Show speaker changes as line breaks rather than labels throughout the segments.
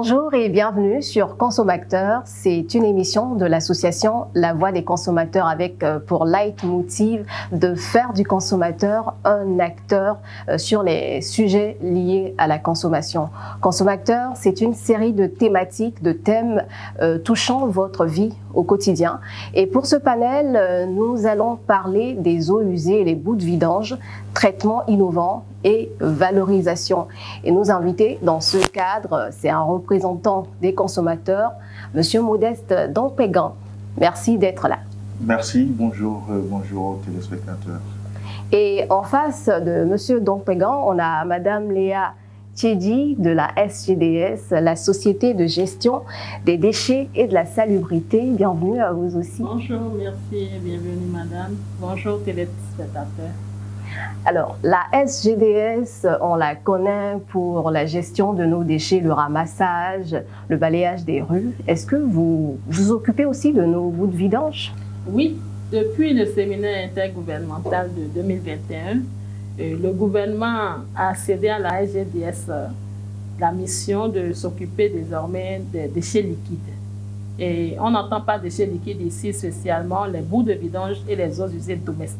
Bonjour et bienvenue sur Consomacteur. C'est une émission de l'association La Voix des consommateurs avec pour leitmotiv de faire du consommateur un acteur sur les sujets liés à la consommation. Consomacteur, c'est une série de thématiques, de thèmes touchant votre vie au quotidien. Et pour ce panel, nous allons parler des eaux usées et les bouts de vidange, traitement innovant et valorisation. Et nos invités dans ce cadre, c'est un représentant des consommateurs, Monsieur Modeste Dompégan. Merci d'être là.
Merci, bonjour aux téléspectateurs.
Et en face de Monsieur Dompégan, on a Madame Léa Tchédi de la SGDS, la Société de gestion des déchets et de la salubrité. Bienvenue à vous aussi.
Bonjour, merci, bienvenue Madame. Bonjour téléspectateurs.
Alors, la SGDS, on la connaît pour la gestion de nos déchets, le ramassage, le balayage des rues. Est-ce que vous vous occupez aussi de nos bouts de vidange?
Oui, depuis le séminaire intergouvernemental de 2021, le gouvernement a cédé à la SGDS la mission de s'occuper désormais des déchets liquides. Et on n'entend pas déchets liquides ici, spécialement les bouts de vidange et les eaux usées domestiques.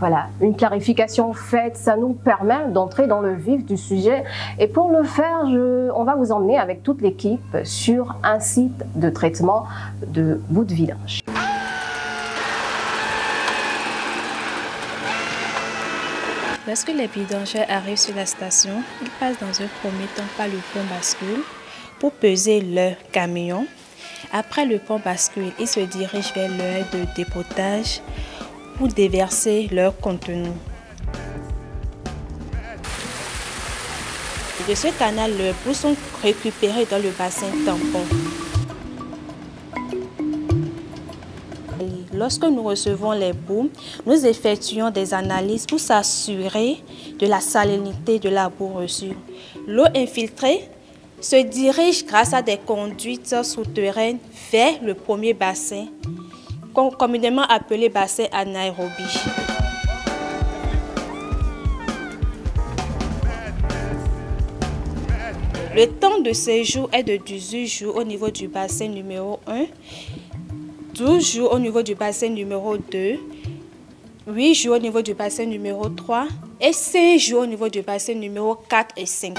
Voilà, une clarification faite, ça nous permet d'entrer dans le vif du sujet. Et pour le faire, on va vous emmener avec toute l'équipe sur un site de traitement de bouts de vidange.
Lorsque les vidangeurs arrivent sur la station, ils passent dans un premier temps par le pont bascule pour peser leur camion. Après le pont bascule, ils se dirigent vers l'heure de dépotage pour déverser leur contenu. De ce canal, leurs bouts sont récupérés dans le bassin tampon. Lorsque nous recevons les bouts, nous effectuons des analyses pour s'assurer de la salinité de la boue reçue. L'eau infiltrée se dirige grâce à des conduites souterraines vers le premier bassin, communément appelé bassin anaérobie. Le temps de séjour est de 18 jours au niveau du bassin numéro 1, 12 jours au niveau du bassin numéro 2, 8 jours au niveau du bassin numéro 3 et 5 jours au niveau du bassin numéro 4 et 5.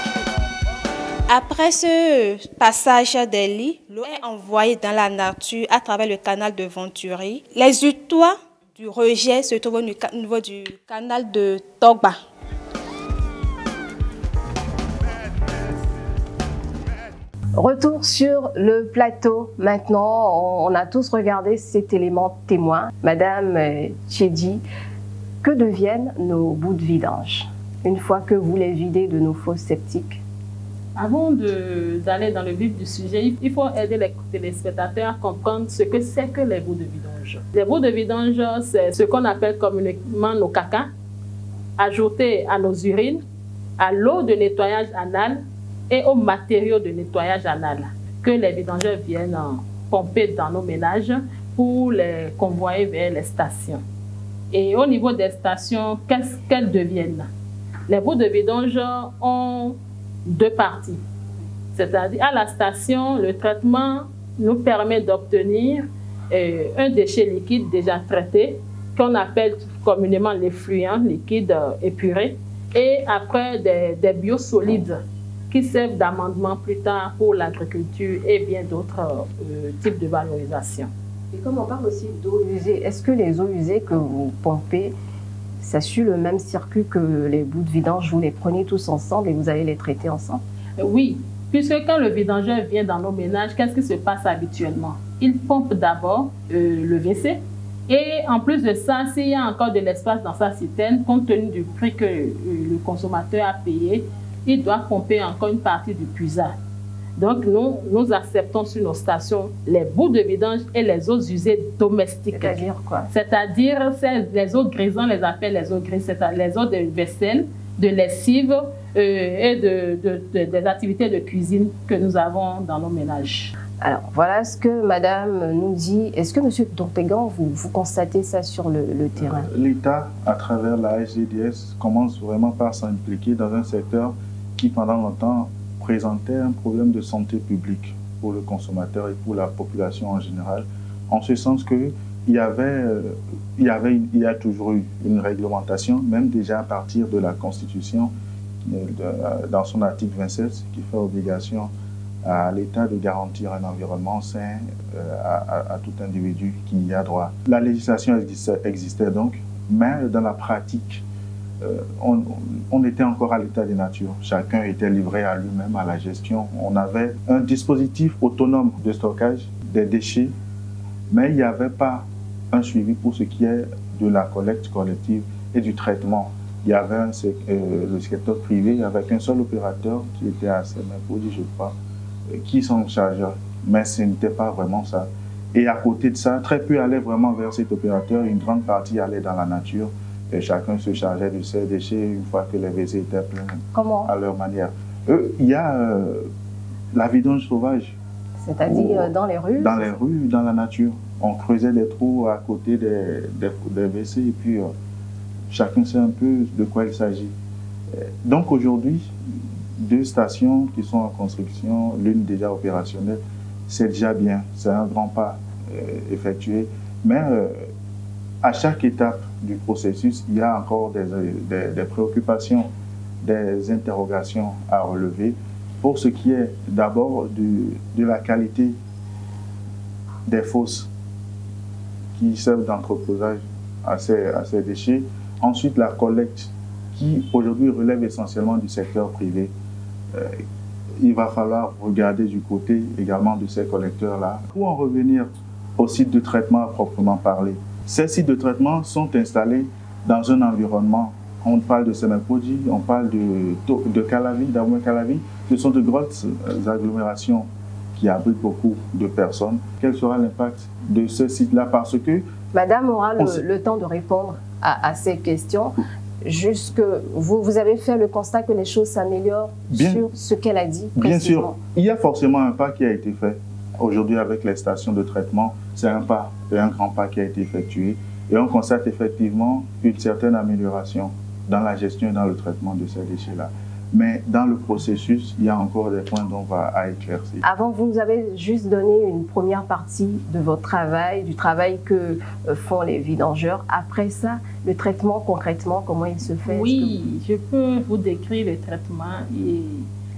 Après ce passage des lits, l'eau est envoyée dans la nature à travers le canal de Venturi. Les utois du rejet se trouvent au niveau du canal de Togba.
Retour sur le plateau. Maintenant, on a tous regardé cet élément témoin. Madame Tchédi, que deviennent nos bouts de vidange une fois que vous les videz de nos fosses septiques?
Avant d'aller dans le vif du sujet, il faut aider les téléspectateurs à comprendre ce que c'est que les bouts de vidange. Les bouts de vidange, c'est ce qu'on appelle communément nos cacas, ajoutés à nos urines, à l'eau de nettoyage anal et aux matériaux de nettoyage anal que les vidangeurs viennent pomper dans nos ménages pour les convoyer vers les stations. Et au niveau des stations, qu'est-ce qu'elles deviennent? Les bouts de vidange ont deux parties. C'est-à-dire, à la station, le traitement nous permet d'obtenir un déchet liquide déjà traité, qu'on appelle communément l'effluent liquide épuré, et après des biosolides qui servent d'amendement plus tard pour l'agriculture et bien d'autres types de valorisation.
Et comme on parle aussi d'eau usée, est-ce que les eaux usées que vous pompez, ça suit le même circuit que les bouts de vidange? Vous les prenez tous ensemble et vous allez les traiter ensemble?
Oui, puisque quand le vidangeur vient dans nos ménages, qu'est-ce qui se passe habituellement? Il pompe d'abord le WC et en plus de ça, s'il y a encore de l'espace dans sa citerne, compte tenu du prix que le consommateur a payé, il doit pomper encore une partie du puisard. Donc, nous acceptons sur nos stations les bouts de vidange et les eaux usées domestiques.
C'est-à-dire quoi?
C'est-à-dire, les eaux grises, on les appelle les eaux grises, c'est-à-dire les eaux de vaisselle, de lessive et des activités de cuisine que nous avons dans nos ménages.
Alors, voilà ce que Madame nous dit. Est-ce que Monsieur Dompégan, vous constatez ça sur le terrain?
L'État, à travers la SGDS, commence vraiment par s'impliquer dans un secteur qui, pendant longtemps, représentait un problème de santé publique pour le consommateur et pour la population en général, en ce sens que il y a toujours eu une réglementation, même déjà à partir de la Constitution, dans son article 27, qui fait obligation à l'État de garantir un environnement sain à tout individu qui y a droit. La législation existait donc, mais dans la pratique, on était encore à l'état de nature. Chacun était livré à lui-même, à la gestion. On avait un dispositif autonome de stockage des déchets, mais il n'y avait pas un suivi pour ce qui est de la collecte collective et du traitement. Il y avait le secteur privé avec un seul opérateur qui était à Semenpodi, je crois, qui s'en chargeait. Mais ce n'était pas vraiment ça. Et à côté de ça, très peu allaient vraiment vers cet opérateur. Une grande partie allait dans la nature. Et chacun se chargeait de ses déchets une fois que les WC étaient pleins.
Comment? À
leur manière. Il y a la vidange sauvage.
C'est-à-dire dans les rues?
Dans les rues, dans la nature. On creusait des trous à côté des WC et puis chacun sait un peu de quoi il s'agit. Donc aujourd'hui, 2 stations qui sont en construction, l'une déjà opérationnelle, c'est déjà bien, c'est un grand pas effectué. Mais à chaque étape du processus, il y a encore des préoccupations, des interrogations à relever pour ce qui est d'abord de la qualité des fosses qui servent d'entreposage à ces déchets. Ensuite, la collecte qui aujourd'hui relève essentiellement du secteur privé. Il va falloir regarder du côté également de ces collecteurs-là. Pour en revenir aux sites de traitement à proprement parler, ces sites de traitement sont installés dans un environnement. On parle de Semenpodi, on parle de Calavi, d'Abomey Calavi. Ce sont de grosses agglomérations qui abritent beaucoup de personnes. Quel sera l'impact de ce site-là? Parce que
Madame aura le temps de répondre à ces questions. Jusque vous avez fait le constat que les choses s'améliorent sur ce qu'elle a dit.
Bien sûr, il y a forcément un pas qui a été fait. Aujourd'hui, avec les stations de traitement, c'est un pas, et un grand pas qui a été effectué. Et on constate effectivement une certaine amélioration dans la gestion et dans le traitement de ces déchets-là. Mais dans le processus, il y a encore des points dont on va éclaircir.
Avant, vous nous avez juste donné une première partie de votre travail, du travail que font les vidangeurs. Après ça, le traitement concrètement, comment il se fait?
Oui, je peux vous décrire le traitement. Et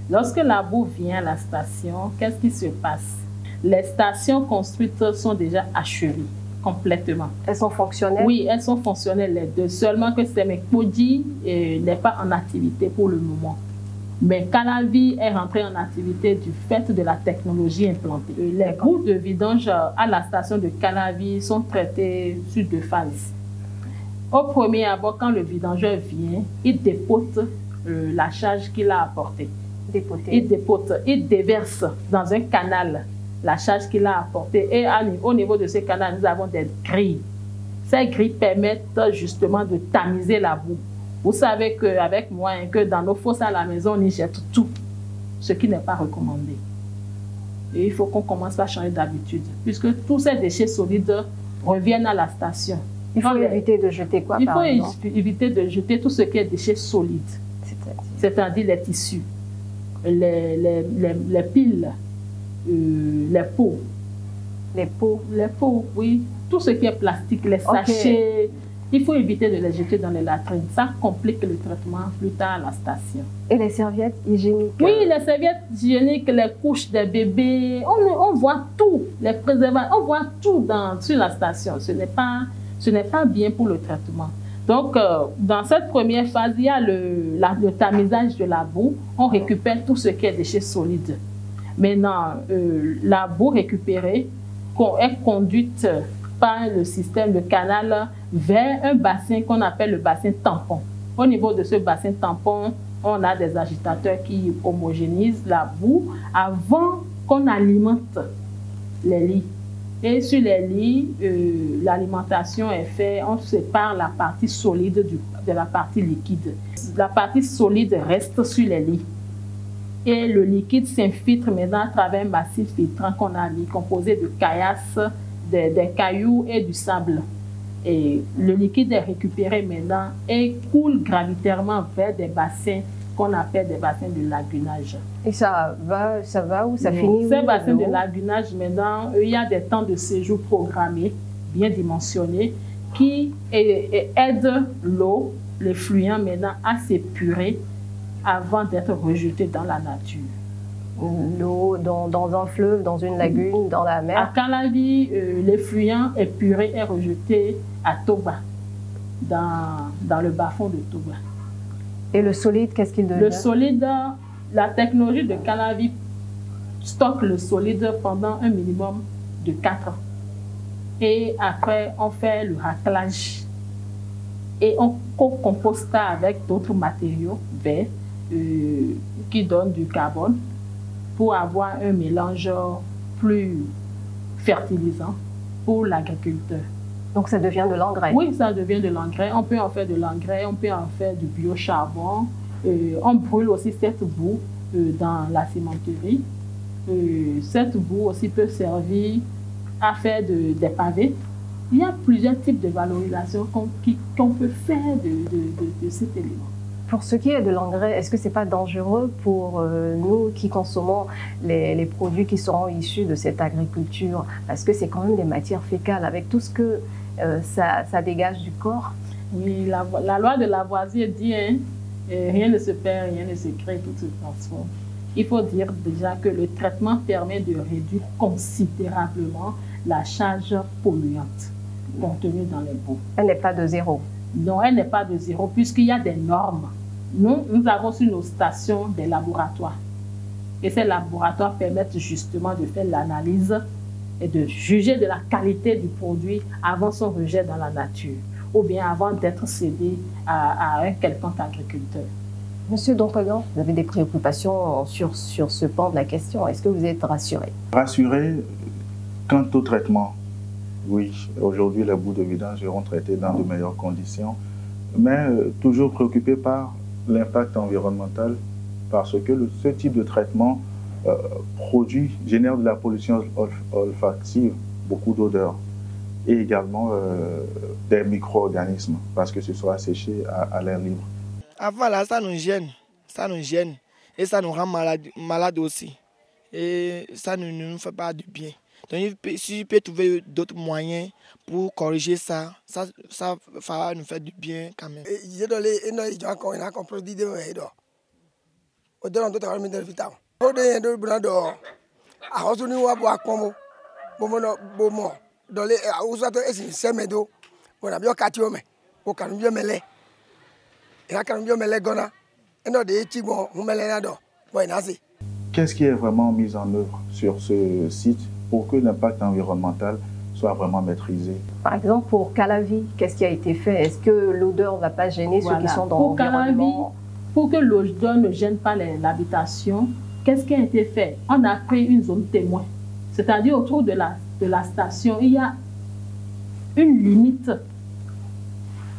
lorsque la boue vient à la station, qu'est-ce qui se passe? Les stations construites sont déjà achevées complètement.
Elles sont fonctionnelles?
Oui, elles sont fonctionnelles les deux. Seulement que Semenpodi n'est pas en activité pour le moment. Mais Calavi est rentré en activité du fait de la technologie implantée. Les boues de vidange à la station de Calavi sont traitées sur 2 phases. Au premier abord, quand le vidangeur vient, il dépote la charge qu'il a apportée. Il déverse dans un canal la charge qu'il a apportée. Et au niveau de ce canal, nous avons des grilles. Ces grilles permettent justement de tamiser la boue. Vous savez qu'avec moi, que dans nos fosses à la maison, on y jette tout, ce qui n'est pas recommandé. Et il faut qu'on commence à changer d'habitude, puisque tous ces déchets solides reviennent à la station.
Il faut éviter de jeter quoi, par exemple?
Il faut éviter de jeter tout ce qui est déchets solides, c'est-à-dire les tissus, les piles, les pots.
Les pots,
oui. Tout ce qui est plastique, les sachets, il faut éviter de les jeter dans les latrines. Ça complique le traitement plus tard à la station.
Et les serviettes hygiéniques?
Oui, les serviettes hygiéniques, les couches des bébés, on voit tout, les préservatifs, on voit tout sur la station. Ce n'est pas bien pour le traitement. Donc, dans cette première phase, il y a le tamisage de la boue. On récupère tout ce qui est déchets solides. Maintenant, la boue récupérée est conduite par le système de canal vers un bassin qu'on appelle le bassin tampon. Au niveau de ce bassin tampon, on a des agitateurs qui homogénéisent la boue avant qu'on alimente les lits. Et sur les lits, l'alimentation est faite, on sépare la partie solide de la partie liquide. La partie solide reste sur les lits. Et le liquide s'infiltre maintenant à travers un massif filtrant qu'on a mis, composé de caillasses, des cailloux et du sable. Et le liquide est récupéré maintenant et coule gravitairement vers des bassins qu'on appelle des bassins de lagunage.
Et ça va où ça finit?
Ces bassins de lagunage, maintenant, il y a des temps de séjour programmés, bien dimensionnés, qui aident l'eau, les fluents maintenant, à s'épurer avant d'être rejetés dans la nature.
L'eau dans un fleuve, dans une lagune, dans la mer?
À Calavi, les fluents épurés est rejeté à Toba, dans le bas-fond de Toba.
Et le solide, qu'est-ce qu'il devient?
Le solide, la technologie de Calavi stocke le solide pendant un minimum de 4 ans. Et après, on fait le raclage et on co-composta avec d'autres matériaux verts qui donnent du carbone pour avoir un mélange plus fertilisant pour l'agriculteur.
Donc ça devient de l'engrais?
Oui, ça devient de l'engrais. On peut en faire de l'engrais, on peut en faire du biocharbon. On brûle aussi cette boue dans la cimenterie. Cette boue aussi peut servir à faire des pavés. Il y a plusieurs types de valorisation qu'on peut faire de cet élément.
Pour ce qui est de l'engrais, est-ce que ce n'est pas dangereux pour nous qui consommons les produits qui seront issus de cette agriculture? Parce que c'est quand même des matières fécales avec tout ce que ça dégage du corps.
Oui, la loi de Lavoisier dit rien ne se perd, rien ne se crée, tout se transforme. Il faut dire déjà que le traitement permet de réduire considérablement la charge polluante contenue dans les boues.
Elle n'est pas de zéro.
Non, elle n'est pas de zéro puisqu'il y a des normes. Nous avons sur nos stations des laboratoires. Et ces laboratoires permettent justement de faire l'analyse et de juger de la qualité du produit avant son rejet dans la nature ou bien avant d'être cédé à un quelconque agriculteur.
Monsieur Dompelon, vous avez des préoccupations sur ce pan de la question. Est-ce que vous êtes rassuré?
Rassuré quant au traitement. Oui, aujourd'hui, les boues de vidange seront traitées dans de meilleures conditions, mais toujours préoccupé par l'impact environnemental parce que ce type de traitement génère de la pollution olfactive, beaucoup d'odeurs et également des micro-organismes parce que ce sera séché à l'air libre.
Avant là, ça nous gêne et ça nous rend malade aussi et ça ne nous fait pas du bien. Donc, si je peux trouver d'autres moyens pour corriger ça va nous faire du bien quand même.
Qu'est-ce qui est vraiment mis en œuvre sur ce site pour que l'impact environnemental soit vraiment maîtrisé?
Par exemple, pour Calavi, qu'est-ce qui a été fait? Est-ce que l'odeur ne va pas gêner ceux qui sont dans l'environnement?
Pour que l'odeur ne gêne pas l'habitation, qu'est-ce qui a été fait? On a créé une zone témoin. C'est-à-dire autour de la station, il y a une limite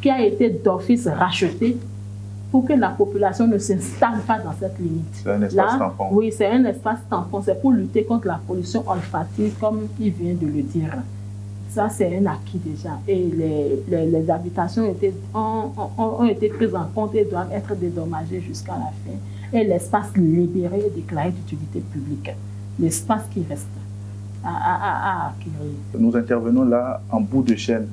qui a été d'office rachetée pour que la population ne s'installe pas dans cette limite.
C'est un espace tampon.
Oui, c'est un espace tampon. C'est pour lutter contre la pollution olfactive, comme il vient de le dire. Ça, c'est un acquis déjà. Et les habitations ont été prises en compte et doivent être dédommagées jusqu'à la fin. Et l'espace libéré est déclaré d'utilité publique. L'espace qui reste à acquérir.
Nous intervenons là en bout de chaîne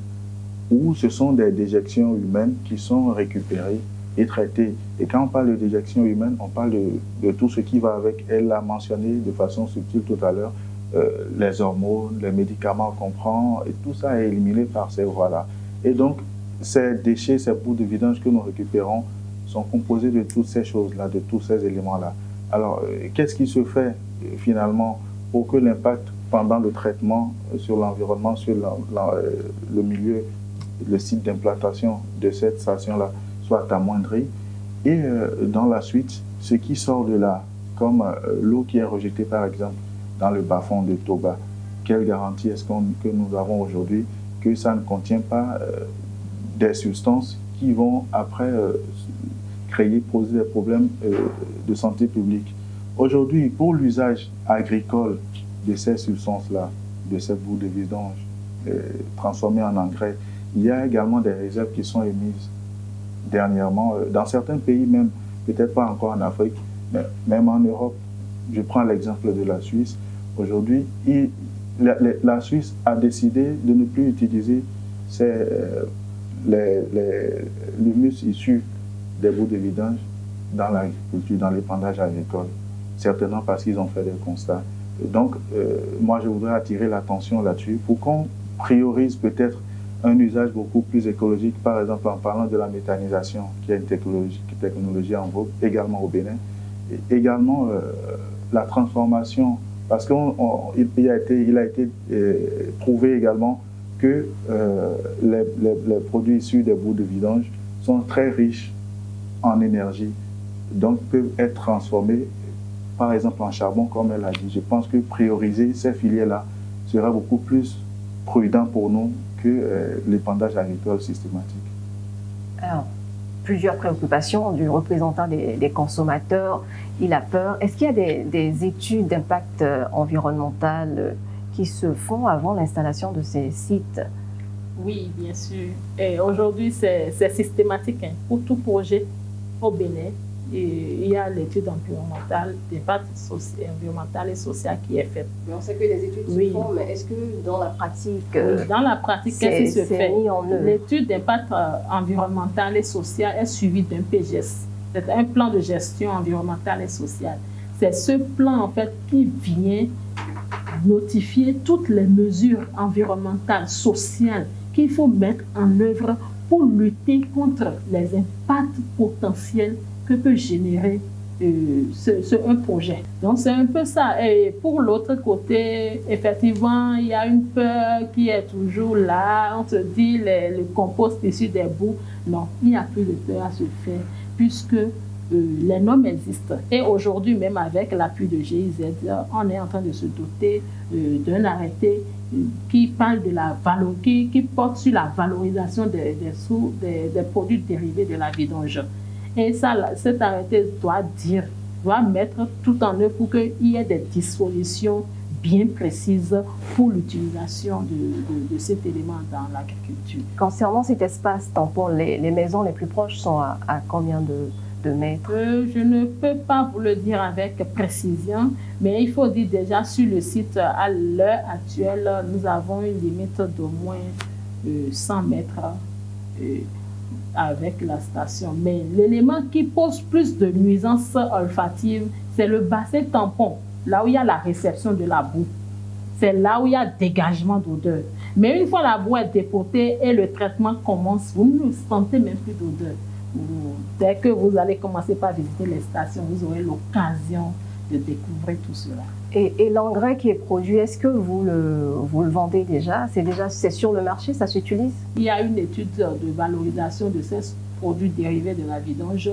où ce sont des déjections humaines qui sont récupérées et traitées. Et quand on parle de déjection humaine, on parle de tout ce qui va avec. Elle l'a mentionné de façon subtile tout à l'heure, les hormones, les médicaments qu'on prend, et tout ça est éliminé par ces voies-là. Et donc, ces déchets, ces bouts de vidange que nous récupérons sont composés de toutes ces choses-là, de tous ces éléments-là. Alors, qu'est-ce qui se fait finalement pour que l'impact pendant le traitement sur l'environnement, sur le milieu, le site d'implantation de cette station-là soit amoindri? Et dans la suite, ce qui sort de là, comme l'eau qui est rejetée par exemple dans le bas-fond de Toba, quelle garantie est-ce que nous avons aujourd'hui que ça ne contient pas des substances qui vont après poser des problèmes de santé publique? Aujourd'hui, pour l'usage agricole de ces substances-là, de ces bouts de vidange transformés en engrais, il y a également des réserves qui sont émises dernièrement. Dans certains pays même, peut-être pas encore en Afrique, mais même en Europe. Je prends l'exemple de la Suisse. Aujourd'hui, la Suisse a décidé de ne plus utiliser l'humus issu des bouts de vidange dans l'agriculture, dans l'épandage agricole, certainement parce qu'ils ont fait des constats. Donc, moi, je voudrais attirer l'attention là-dessus pour qu'on priorise peut-être un usage beaucoup plus écologique, par exemple en parlant de la méthanisation, qui est une technologie en vogue, également au Bénin, et également la transformation, parce qu'il a été prouvé également que les produits issus des bouts de vidange sont très riches en énergie, donc peuvent être transformés, par exemple en charbon, comme elle a dit. Je pense que prioriser ces filières-là sera beaucoup plus prudent pour nous que l'épandage agricole systématique.
Alors, plusieurs préoccupations du représentant des consommateurs. Il a peur. Est-ce qu'il y a des études d'impact environnemental qui se font avant l'installation de ces sites?
Oui, bien sûr. Et aujourd'hui, c'est systématique, hein. Pour tout projet au Bénin, il y a l'étude environnementale, d'impact environnemental et social qui est faite.
Mais on sait que les études se font, mais est-ce que dans la pratique,
dans la pratique, qu'est-ce qui se fait? L'étude d'impact environnemental et social est suivie d'un PGS. C'est un plan de gestion environnementale et sociale. C'est ce plan, en fait, qui vient notifier toutes les mesures environnementales, sociales qu'il faut mettre en œuvre pour lutter contre les impacts potentiels que peut générer un projet. Donc c'est un peu ça. Et pour l'autre côté, effectivement, il y a une peur qui est toujours là. On se dit le compost issu des bouts. Non, il n'y a plus de peur à se faire puisque les normes existent. Et aujourd'hui, même avec l'appui de GIZ, on est en train de se doter d'un arrêté qui parle de qui porte sur la valorisation des produits dérivés de la vidange. Et ça, cet arrêté doit mettre tout en œuvre pour qu'il y ait des dispositions bien précises pour l'utilisation de cet élément dans l'agriculture.
Concernant cet espace tampon, les maisons les plus proches sont à combien de mètres?
Je ne peux pas vous le dire avec précision, mais il faut dire déjà sur le site, à l'heure actuelle, nous avons une limite d'au moins 100 mètres avec la station. Mais l'élément qui pose plus de nuisances olfatives, c'est le bassin tampon, là où il y a la réception de la boue. C'est là où il y a dégagement d'odeur. Mais une fois la boue est dépotée et le traitement commence, vous ne sentez même plus d'odeur. Dès que vous allez commencer par visiter les stations, vous aurez l'occasion de découvrir tout cela.
Et l'engrais qui est produit, est-ce que vous le vendez déjà? C'est sur le marché, ça s'utilise?
Il y a une étude de valorisation de ces produits dérivés de la vidange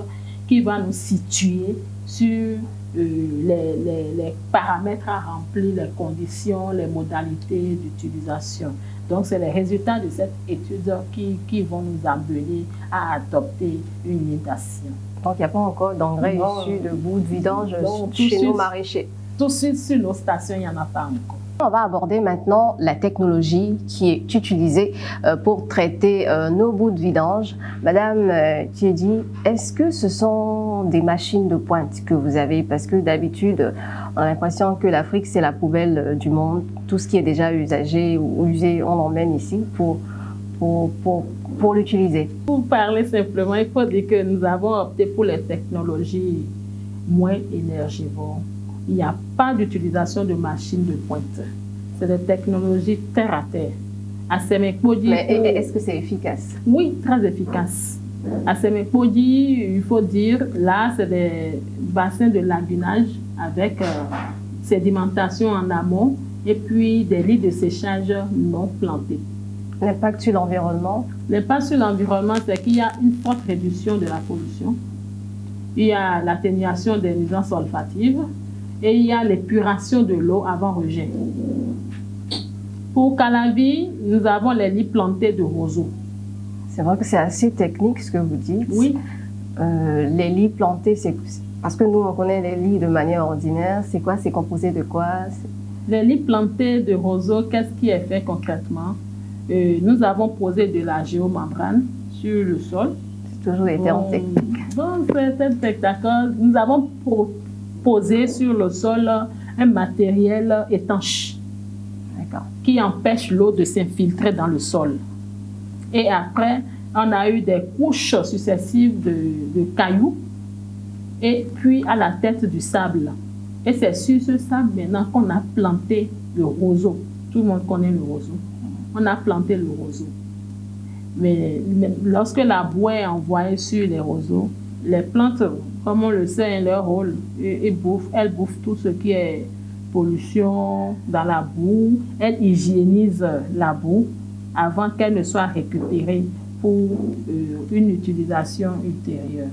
qui va nous situer sur les paramètres à remplir, les conditions, les modalités d'utilisation. Donc, c'est les résultats de cette étude qui vont nous amener à adopter une limitation.
Donc, il n'y a pas encore d'engrais issus de boue de vidange chez nos maraîchers?
Tout de suite, sur nos stations, il n'y en a pas encore.
On va aborder maintenant la technologie qui est utilisée pour traiter nos bouts de vidange. Madame Thiedi, est-ce que ce sont des machines de pointe que vous avez? Parce que d'habitude, on a l'impression que l'Afrique, c'est la poubelle du monde. Tout ce qui est déjà usagé ou usé, on l'emmène ici pour l'utiliser.
Pour parler simplement, il faut dire que nous avons opté pour les technologies moins énergivores. Il n'y a pas d'utilisation de machines de pointe. C'est des technologies terre à terre.
Mais est-ce que c'est efficace?
Oui, très efficace. À Semekpodi, il faut dire, là, c'est des bassins de lagunage avec sédimentation en amont et puis des lits de séchage non plantés.
L'impact sur l'environnement?
L'impact sur l'environnement, c'est qu'il y a une forte réduction de la pollution. Il y a l'atténuation des nuisances olfatives. Et il y a l'épuration de l'eau avant rejet. Pour Calavi, nous avons les lits plantés de roseaux.
C'est vrai que c'est assez technique ce que vous dites.
Oui.
Les lits plantés, c'est parce que nous, on connaît les lits de manière ordinaire. C'est quoi? C'est composé de quoi?
Les lits plantés de roseaux, qu'est-ce qui est fait concrètement? Nous avons posé de la géomembrane sur le sol.
Toujours des termes techniques.
Dans certains spectacles, nous avons posé sur le sol un matériel étanche qui empêche l'eau de s'infiltrer dans le sol. Et après, on a eu des couches successives de cailloux et puis à la tête du sable. Et c'est sur ce sable maintenant qu'on a planté le roseau. Tout le monde connaît le roseau. On a planté le roseau. Mais lorsque la boue est envoyée sur les roseaux, les plantes, comme on le sait, leur rôle, elles bouffent tout ce qui est pollution dans la boue. Elles hygiénisent la boue avant qu'elle ne soit récupérée pour une utilisation ultérieure.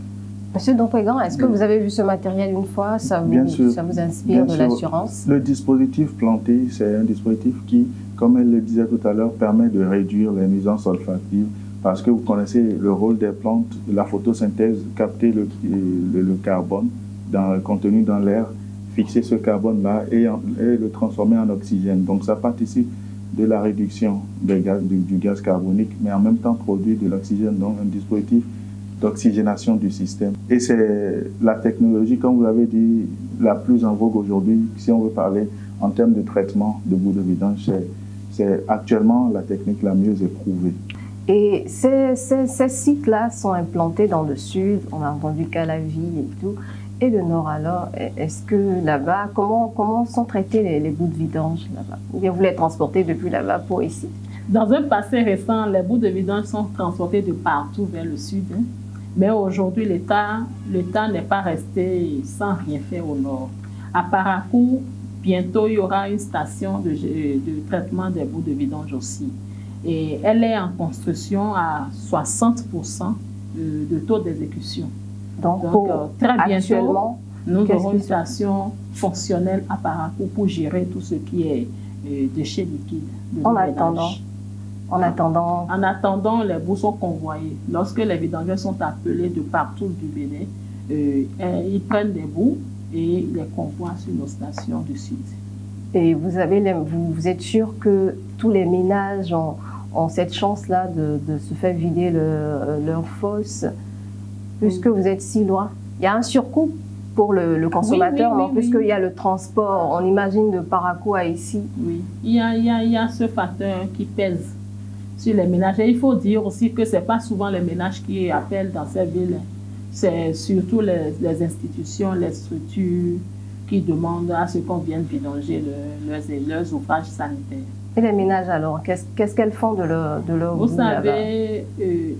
Monsieur Dompégan, est-ce que vous avez vu ce matériel une fois? Ça vous inspire de l'assurance?
Le dispositif planté, c'est un dispositif qui, comme elle le disait tout à l'heure, permet de réduire les nuisances olfactives parce que vous connaissez le rôle des plantes, la photosynthèse, capter le carbone contenu dans l'air, fixer ce carbone-là et le transformer en oxygène. Donc ça participe de la réduction du gaz carbonique, mais en même temps produit de l'oxygène, donc un dispositif d'oxygénation du système. Et c'est la technologie, comme vous l'avez dit, la plus en vogue aujourd'hui, si on veut parler en termes de traitement de boue de vidange, c'est actuellement la technique la mieux éprouvée.
Et ces sites-là sont implantés dans le sud, on a entendu Calavi et tout, et le nord alors, est-ce que là-bas, comment sont traités les boues de vidange là-bas? Ou bien vous les transportez depuis là-bas pour ici?
Dans un passé récent, les boues de vidange sont transportées de partout vers le sud. Mais aujourd'hui, l'État n'est pas resté sans rien faire au nord. À Parakou, bientôt, il y aura une station de traitement des boues de vidange aussi. Et elle est en construction à 60% de taux d'exécution. Donc très bientôt, nous aurons une station fonctionnelle à Parakou pour gérer tout ce qui est déchets liquides. En attendant, les boues sont convoyées. Lorsque les vidangeurs sont appelés de partout du Bénin, ils prennent des boues et les convoient sur nos stations du sud.
Et vous êtes sûr que tous les ménages ont cette chance-là de se faire vider leur fosse, puisque vous êtes si loin? Il y a un surcoût pour le consommateur, puisqu'il y a le transport, on imagine de Parakou à ici. Oui,
il y a ce facteur qui pèse sur les ménages. Et il faut dire aussi que ce n'est pas souvent les ménages qui appellent dans ces villes. C'est surtout les institutions, les structures qui demandent à ce qu'on vienne vidanger leurs ouvrages sanitaires.
Et les ménages alors, qu'est-ce qu'elles font de leur
Vous savez,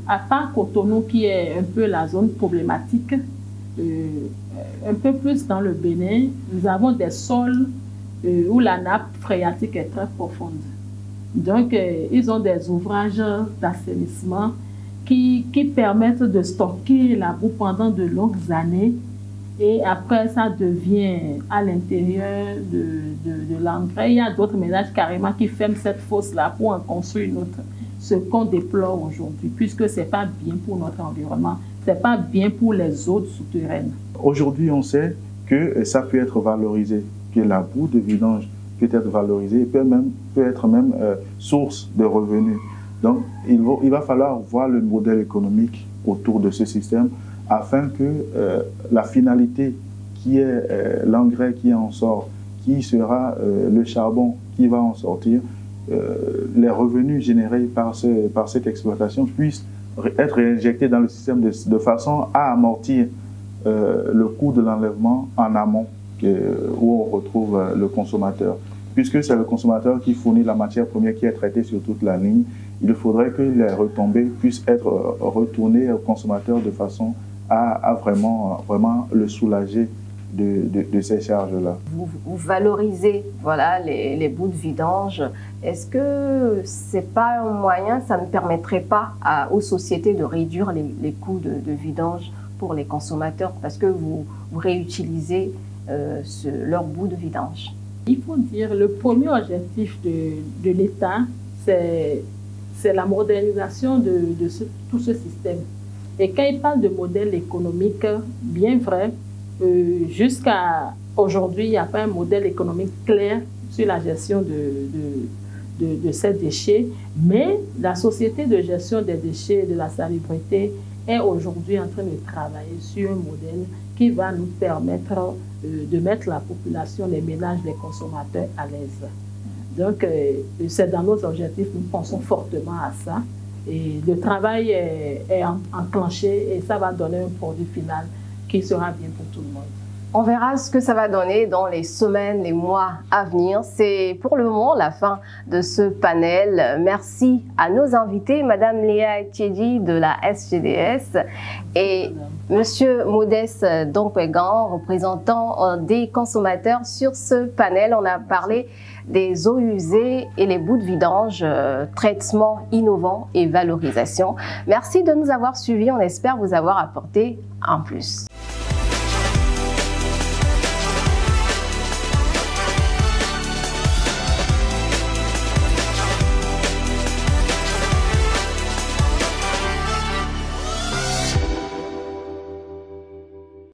à part Cotonou qui est un peu la zone problématique, un peu plus dans le Bénin, nous avons des sols où la nappe phréatique est très profonde. Donc, ils ont des ouvrages d'assainissement qui permettent de stocker la boue pendant de longues années. Et après, ça devient à l'intérieur de l'engrais. Il y a d'autres ménages carrément qui ferment cette fosse-là pour en construire une autre. Ce qu'on déplore aujourd'hui, puisque ce n'est pas bien pour notre environnement, ce n'est pas bien pour les eaux souterraines. Aujourd'hui,
on sait que ça peut être valorisé, que la boue de vidange peut être valorisée et peut être même source de revenus. Donc, il va falloir voir le modèle économique autour de ce système afin que la finalité qui est l'engrais qui en sort, qui sera le charbon qui va en sortir, les revenus générés par cette exploitation puissent être réinjectés dans le système de façon à amortir le coût de l'enlèvement en amont où on retrouve le consommateur. Puisque c'est le consommateur qui fournit la matière première qui est traitée sur toute la ligne, il faudrait que les retombées puissent être retournées au consommateur de façon à vraiment le soulager de ces charges-là.
Vous valorisez les boues de vidange. Est-ce que ce n'est pas un moyen, ça ne permettrait pas aux sociétés de réduire les coûts de vidange pour les consommateurs parce que vous réutilisez leur boue de vidange?
Il faut dire le premier objectif de l'État, c'est la modernisation de tout ce système. Et quand il parle de modèle économique, bien vrai, jusqu'à aujourd'hui, il n'y a pas un modèle économique clair sur la gestion de ces déchets, mais la société de gestion des déchets et de la salubrité est aujourd'hui en train de travailler sur un modèle qui va nous permettre de mettre la population, les ménages, les consommateurs à l'aise. Donc, c'est dans nos objectifs, nous pensons fortement à ça. Et le travail est enclenché et ça va donner un produit final qui sera bien pour tout le monde.
On verra ce que ça va donner dans les semaines, les mois à venir. C'est pour le moment la fin de ce panel. Merci à nos invités, Madame Léa Etiedi de la SGDS et Monsieur Modeste Donkwegan, représentant des consommateurs. Sur ce panel, on a parlé des eaux usées et les bouts de vidange, traitement innovant et valorisation. Merci de nous avoir suivis. On espère vous avoir apporté un plus.